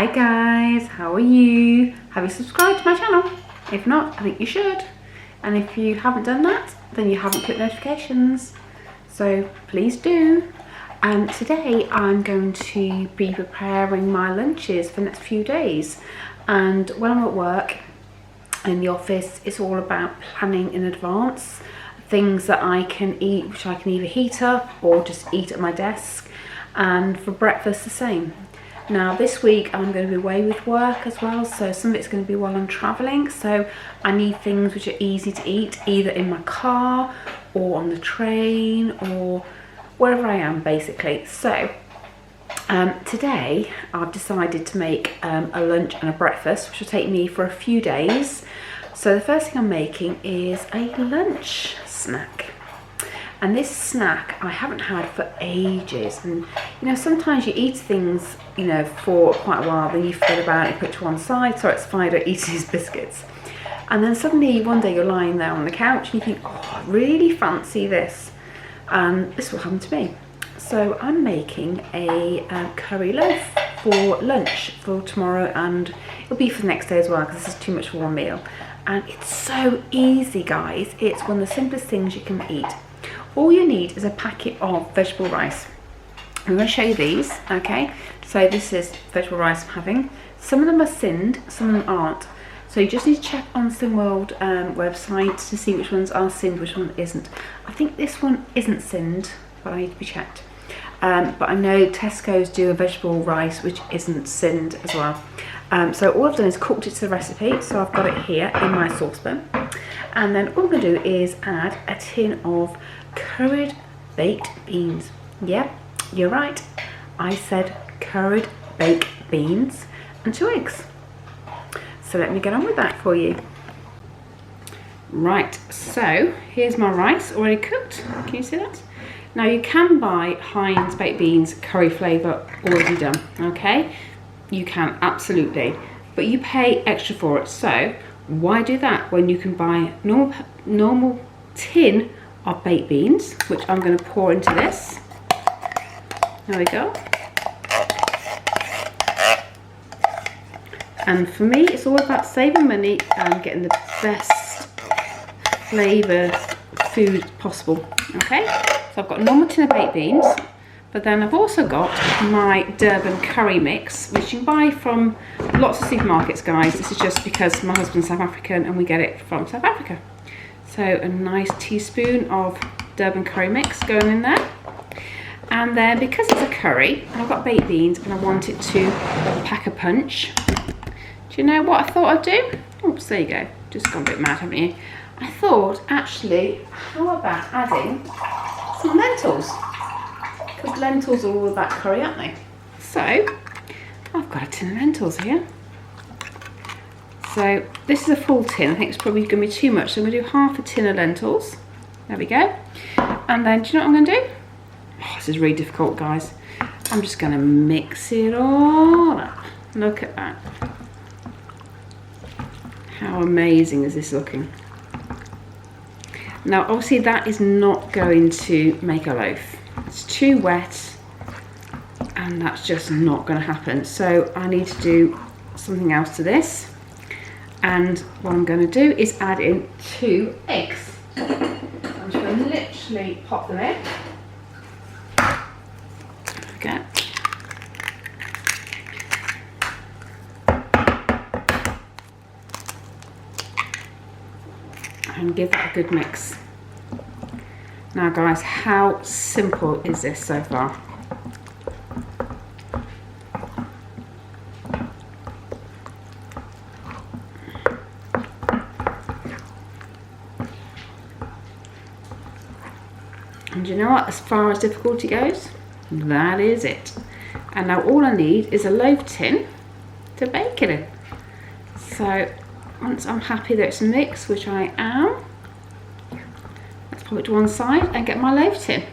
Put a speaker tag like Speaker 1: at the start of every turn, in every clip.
Speaker 1: Hi guys, how are you? Have you subscribed to my channel? If not, I think you should. And if you haven't done that, then you haven't clicked notifications. So please do. Today I'm going to be preparing my lunches for the next few days. And when I'm at work, in the office, it's all about planning in advance. Things that I can eat, which I can either heat up or just eat at my desk. And for breakfast, the same. Now this week I'm going to be away with work as well, so some of it's going to be while I'm travelling, so I need things which are easy to eat either in my car or on the train or wherever I am basically. So today I've decided to make a lunch and a breakfast which will take me for a few days. So the first thing I'm making is a lunch snack. And this snack I haven't had for ages, and you know, sometimes you eat things, you know, for quite a while, then you forget about it, put it to one side, so it's fine, don't eat these biscuits. And then suddenly one day you're lying there on the couch and you think, oh, I really fancy this. And this will happen to me. So I'm making a curry loaf for lunch for tomorrow, and it'll be for the next day as well, because this is too much for one meal. And it's so easy, guys. It's one of the simplest things you can eat. All you need is a packet of vegetable rice. I'm going to show you these, okay? So this is vegetable rice I'm having. Some of them are sinned, some of them aren't. So you just need to check on World website to see which ones are sinned, which one isn't. I think this one isn't sinned, but I need to be checked. But I know Tesco's do a vegetable rice which isn't sinned as well. So all I've done is cooked it to the recipe, so I've got it here in my saucepan. And then all I'm going to do is add a tin of curried baked beans. Yep, you're right, I said curried baked beans, and 2 eggs. So let me get on with that for you. Right, so here's my rice already cooked. Can you see that? Now you can buy Heinz baked beans curry flavour already done, okay? You can, absolutely, but you pay extra for it. So why do that when you can buy normal tin of baked beans, which I'm going to pour into this. There we go. And for me, it's all about saving money and getting the best flavour food possible. Okay, so I've got a normal tin of baked beans, but then I've also got my Durban curry mix, which you can buy from lots of supermarkets, guys. This is just because my husband's South African and we get it from South Africa. So a nice teaspoon of Durban curry mix going in there. And then because it's a curry, and I've got baked beans and I want it to pack a punch, do you know what I thought I'd do? Oops, there you go. Just gone a bit mad, haven't you? I thought, actually, how about adding some lentils? Because lentils are all about curry, aren't they? So I've got a tin of lentils here. So this is a full tin. I think it's probably going to be too much. So I'm going to do half a tin of lentils. There we go. And then, do you know what I'm going to do? Oh, this is really difficult, guys. I'm just going to mix it all up. Look at that. How amazing is this looking? Now, obviously, that is not going to make a loaf. It's too wet, and that's just not going to happen. So I need to do something else to this. And what I'm going to do is add in 2 eggs. I'm just going to literally pop them in. Okay. And give that a good mix. Now guys, how simple is this so far? And you know what, as far as difficulty goes, that is it. And now all I need is a loaf tin to bake it in. So once I'm happy that it's mixed, which I am, let's pop it to one side and get my loaf tin.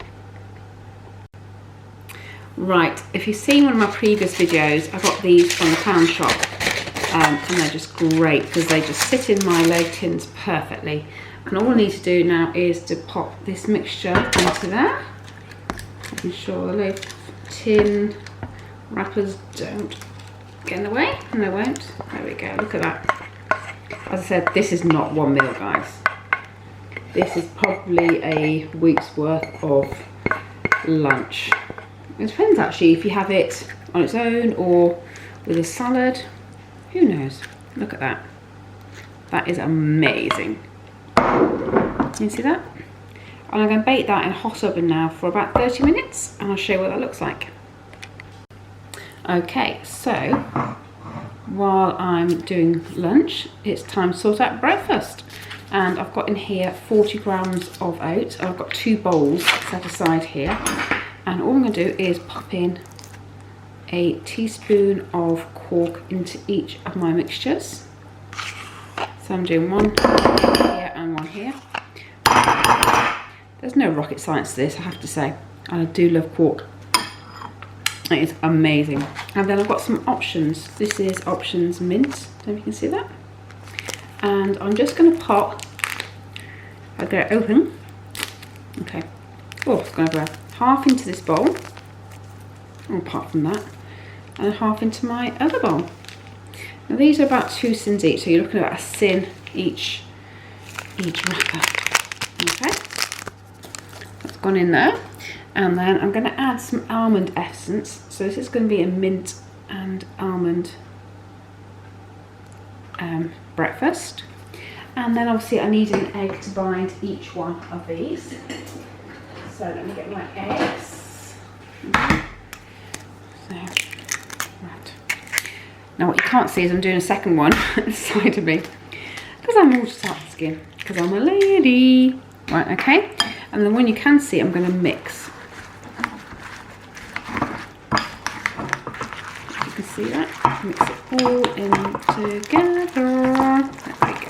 Speaker 1: Right, if you've seen one of my previous videos, I got these from the pound shop, and they're just great because they just sit in my loaf tins perfectly. And all I need to do now is to pop this mixture into there. Making sure the loaf tin wrappers don't get in the way? No, it won't. There we go, look at that. As I said, this is not one meal, guys. This is probably a week's worth of lunch. It depends actually if you have it on its own or with a salad. Who knows? Look at that. That is amazing. Can you see that? And I'm going to bake that in a hot oven now for about 30 minutes and I'll show you what that looks like. Okay, so while I'm doing lunch, it's time to sort out breakfast. And I've got in here 40 grams of oats. I've got 2 bowls set aside here. And all I'm going to do is pop in a teaspoon of quark into each of my mixtures. So I'm doing one here and one here. There's no rocket science to this, I have to say. I do love quark. It is amazing. And then I've got some options. This is options mint. I don't know if you can see that. And I'm just going to pop, I'll get it open. Okay. Oh, it's going to go half into this bowl. Apart from that. And half into my other bowl. Now these are about 2 sins each, so you're looking at about a sin each wrapper. Okay. That's gone in there. And then I'm going to add some almond essence. So this is going to be a mint and almond breakfast. And then obviously I need an egg to bind each one of these. So let me get my eggs. Okay. So, right. Now what you can't see is I'm doing a second one at the side of me. Because I'm multitasking. Because I'm a lady. Right, okay. And then when you can see, I'm going to mix. You can see that. Mix it all in together. There we go.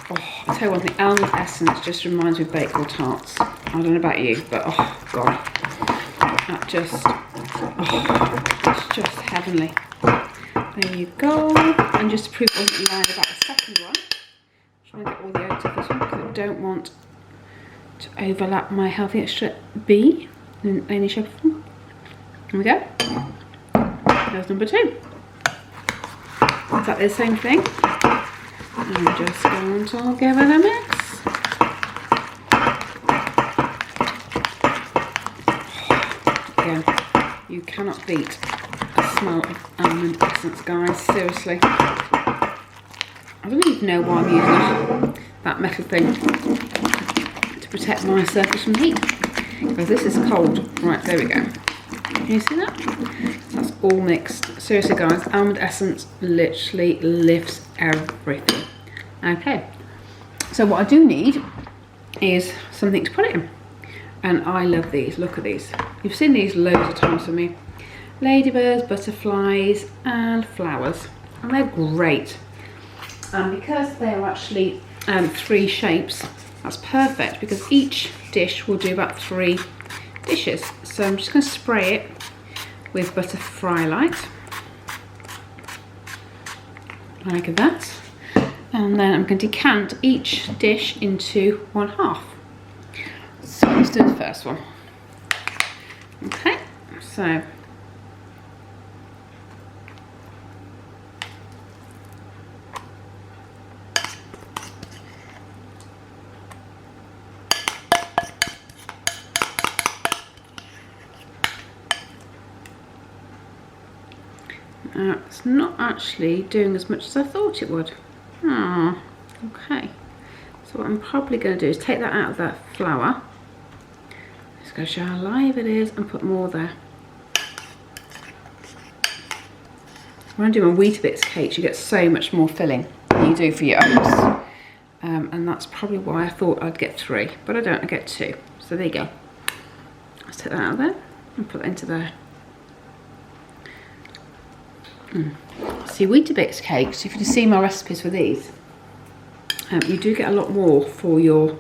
Speaker 1: Oh, I'll tell you one thing, almond essence just reminds me of baked tarts. I don't know about you, but oh god. That just, it's just heavenly. There you go. And just to prove I wasn't lying about the second one, try and get all the oats off this one because I don't want to overlap my healthy extra B in any shape or form. Here we go. There's number 2. Exactly the same thing. I'm just going to give it a mix. Again, you cannot beat the smell of almond essence, guys. Seriously. I don't even know why I'm using that metal thing to protect my surface from heat. Because this is cold. Right, there we go. Can you see that? That's all mixed. Seriously, guys, almond essence literally lifts everything. Okay. So what I do need is something to put it in. And I love these. Look at these. You've seen these loads of times for me. Ladybirds, butterflies, and flowers. And they're great. And because they're actually 3 shapes, that's perfect because each dish will do about 3 dishes. So I'm just going to spray it with butterfly light, like that. And then I'm going to decant each dish into 1/2. So let's do the first one. Okay, so it's not actually doing as much as I thought it would. Okay. So what I'm probably going to do is take that out of that flour. Just going to show how live it is and put more there. When I do my Weetabix cakes, you get so much more filling than you do for your oats. And that's probably why I thought I'd get 3, but I don't, I get 2. So there you go. Let's take that out of there and put that into there. See, Weetabix cakes, if you see my recipes for these, you do get a lot more for your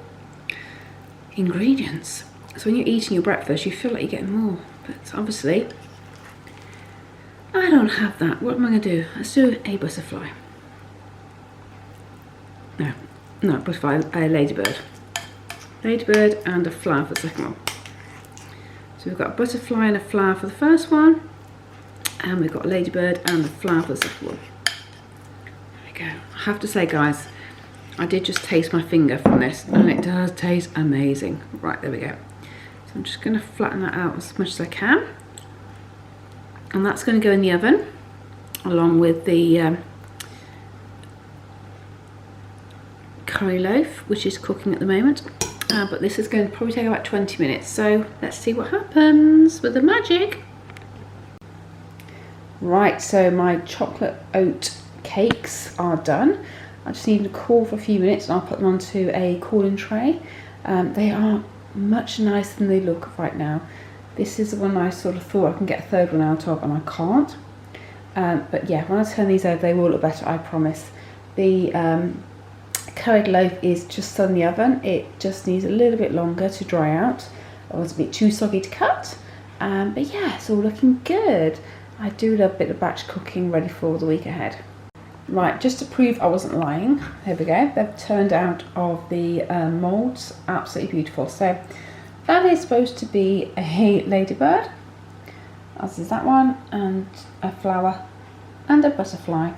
Speaker 1: ingredients. So when you're eating your breakfast, you feel like you're getting more. But obviously, I don't have that. What am I going to do? Let's do a butterfly. No, not butterfly, a ladybird. Ladybird and a flower for the second one. So we've got a butterfly and a flower for the first one. And we've got ladybird and the flowers of wool. There we go. I have to say, guys, I did just taste my finger from this, and it does taste amazing. Right, there we go. So I'm just going to flatten that out as much as I can. And that's going to go in the oven, along with the curry loaf, which is cooking at the moment. But this is going to probably take about 20 minutes. So let's see what happens with the magic. Right, so my chocolate oat cakes are done. I just need to cool for a few minutes and I'll put them onto a cooling tray. They are much nicer than they look right now. This is the one I sort of thought I can get a third one out of, and I can't. But yeah, when I turn these over, they will look better, I promise. The curried loaf is just on the oven. It just needs a little bit longer to dry out. It was a bit too soggy to cut. But yeah, it's all looking good. I do love a bit of batch cooking ready for the week ahead. Right, just to prove I wasn't lying, here we go. They've turned out of the moulds, absolutely beautiful. So that is supposed to be a ladybird, as is that one, and a flower and a butterfly.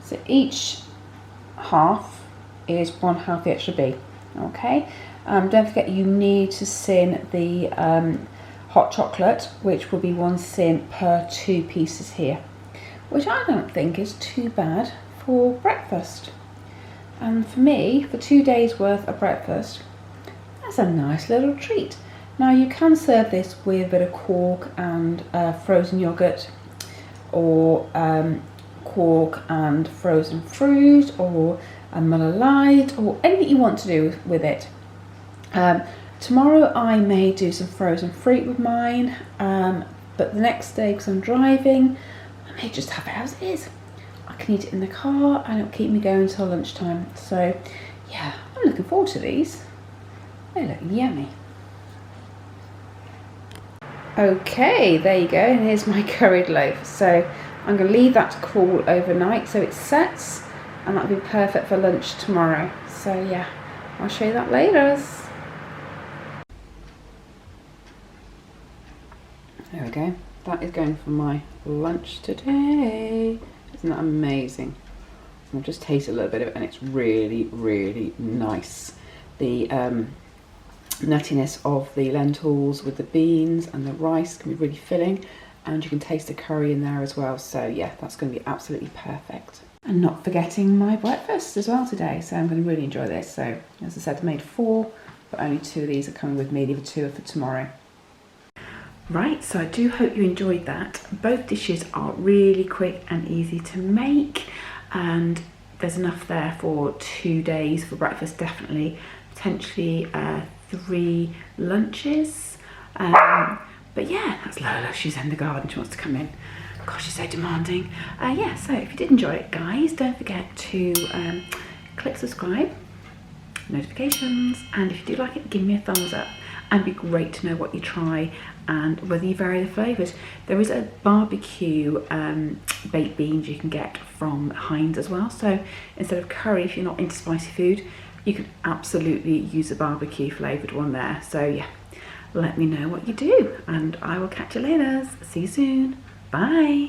Speaker 1: So each half is one half the extra bee. Okay, don't forget you need to sin the hot chocolate, which will be 1 sin per 2 pieces here, which I don't think is too bad for breakfast. And for me, for 2 days worth of breakfast, that's a nice little treat. Now you can serve this with a bit of quark and frozen yogurt, or quark and frozen fruit, or a Muller Lite, or anything you want to do with it. Tomorrow I may do some frozen fruit with mine, but the next day, because I'm driving, I may just have it as it is. I can eat it in the car and it'll keep me going until lunchtime. So yeah, I'm looking forward to these. They look yummy. Okay, there you go, and here's my curried loaf. So I'm going to leave that to cool overnight so it sets, and that'll be perfect for lunch tomorrow. So yeah, I'll show you that later. There we go. That is going for my lunch today. Isn't that amazing? I'll just taste a little bit of it, and it's really, really nice. The nuttiness of the lentils with the beans and the rice can be really filling, and you can taste the curry in there as well. So yeah, that's going to be absolutely perfect. And not forgetting my breakfast as well today. So I'm going to really enjoy this. So as I said, I made 4, but only 2 of these are coming with me. The other 2 are for tomorrow. Right, so I do hope you enjoyed that. Both dishes are really quick and easy to make, and there's enough there for 2 days for breakfast, definitely, potentially 3 lunches. But yeah, that's Lola. She's in the garden. She wants to come in. Gosh, she's so demanding. Yeah, so if you did enjoy it, guys, don't forget to click subscribe, notifications, and if you do like it, give me a thumbs up. And it'd be great to know what you try and whether you vary the flavours. There is a barbecue baked beans you can get from Heinz as well. So instead of curry, if you're not into spicy food, you can absolutely use a barbecue flavoured one there. So yeah, let me know what you do, and I will catch you later. See you soon. Bye.